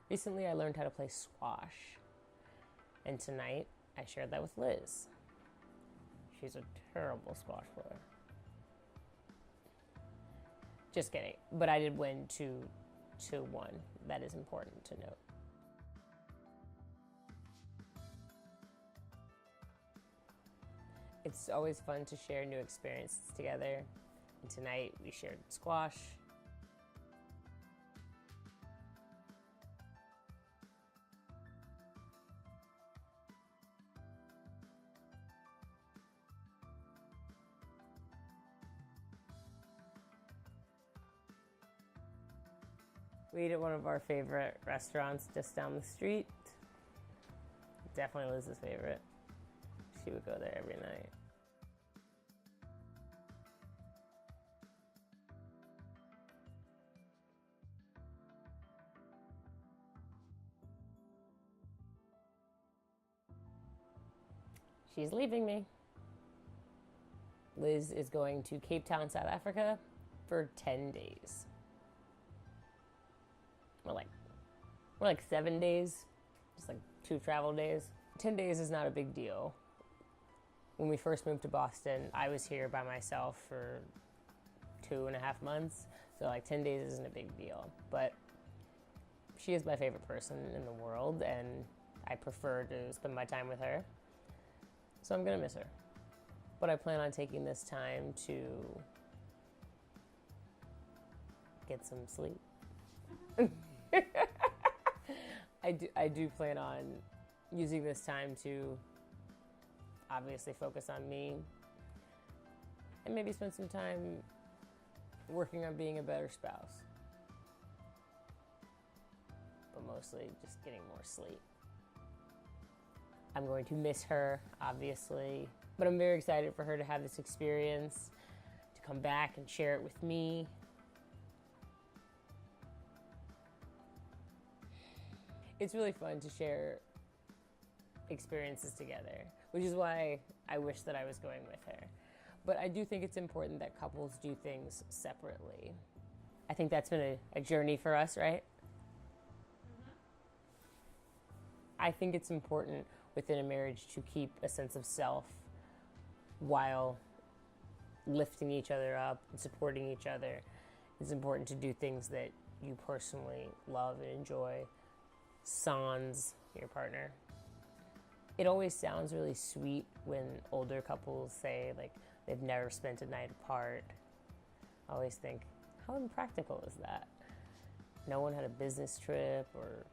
Recently I learned how to play squash, and tonight I shared that with Liz. She's a terrible squash player. Just kidding, but I did win 2-1. That is important to note. It's always fun to share new experiences together, and tonight we shared squash. We ate at one of our favorite restaurants just down the street. Definitely Liz's favorite. She would go there every night. She's leaving me. Liz is going to Cape Town, South Africa for 10 days. We're like 7 days, just like 2 travel days. 10 days is not a big deal. When we first moved to Boston, I was here by myself for 2.5 months, so like 10 days isn't a big deal. But she is my favorite person in the world, and I prefer to spend my time with her. So I'm gonna miss her. But I plan on taking this time to get some sleep. I do plan on using this time to obviously focus on me and maybe spend some time working on being a better spouse. But mostly just getting more sleep. I'm going to miss her, obviously, but I'm very excited for her to have this experience, to come back and share it with me. It's really fun to share experiences together, which is why I wish that I was going with her. But I do think it's important that couples do things separately. I think that's been a journey for us, right? Mm-hmm. I think it's important within a marriage to keep a sense of self while lifting each other up and supporting each other. It's important to do things that you personally love and enjoy, sans your partner. It always sounds really sweet when older couples say like they've never spent a night apart. I always think, how impractical is that? No one had a business trip or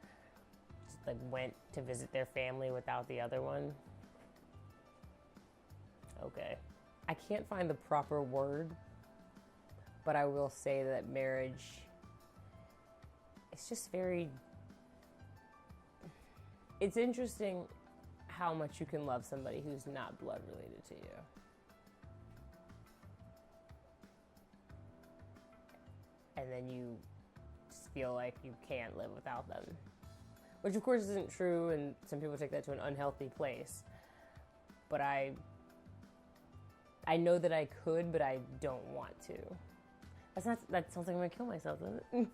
just like went to visit their family without the other one. Okay. I can't find the proper word, but I will say that marriage, it's just very, it's interesting how much you can love somebody who's not blood related to you. And then you just feel like you can't live without them. Which of course isn't true, and some people take that to an unhealthy place. But I know that I could, but I don't want to. That sounds like I'm gonna kill myself, doesn't it?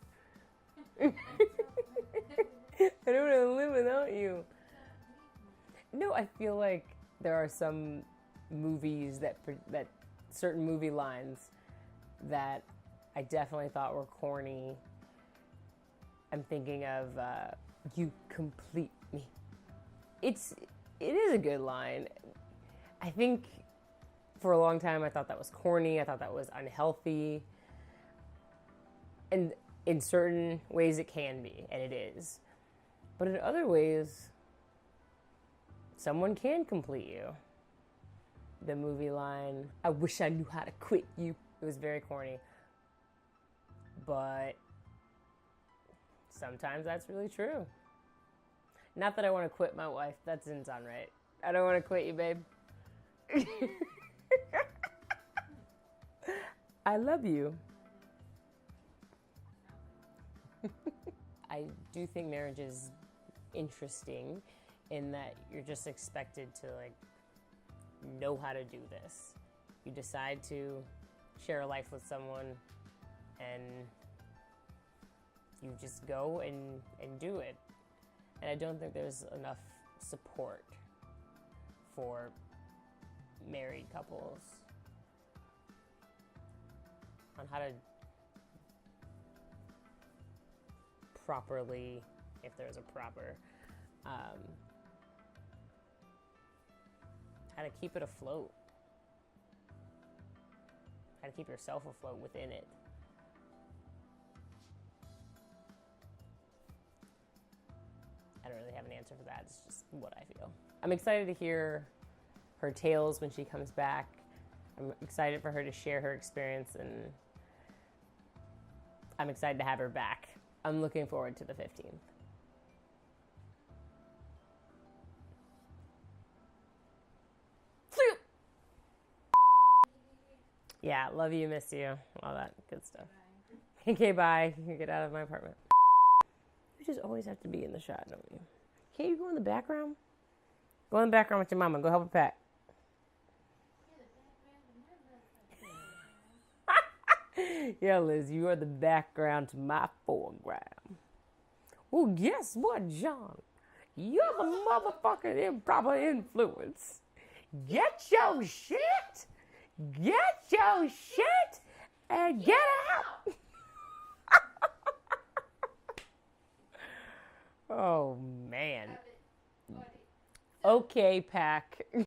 I don't want to live without you. No, I feel like there are some movies that certain movie lines that I definitely thought were corny. I'm thinking of "You complete me." It is a good line. I think for a long time I thought that was corny. I thought that was unhealthy. And in certain ways it can be, and it is. But in other ways, someone can complete you. The movie line, "I wish I knew how to quit you." It was very corny. But sometimes that's really true. Not that I want to quit my wife. That doesn't sound right. I don't want to quit you, babe. I love you. I do think marriage is interesting in that you're just expected to like know how to do this. You decide to share a life with someone and you just go and do it. And I don't think there's enough support for married couples on how to properly, if there's a proper, how to keep it afloat, how to keep yourself afloat within it. I don't really have an answer for that. It's just what I feel. I'm excited to hear her tales when she comes back. I'm excited for her to share her experience, and I'm excited to have her back. I'm looking forward to the 15th. Yeah, love you, miss you, all that good stuff. Okay, bye. You get out of my apartment. You just always have to be in the shot, don't you? Can't you go in the background? Go in the background with your mama. Go help her pack. Yeah, Liz, you are the background to my foreground. Well, guess what, John? You're the motherfucking improper influence. Get your shit, and get out. Oh, man. Okay, pack.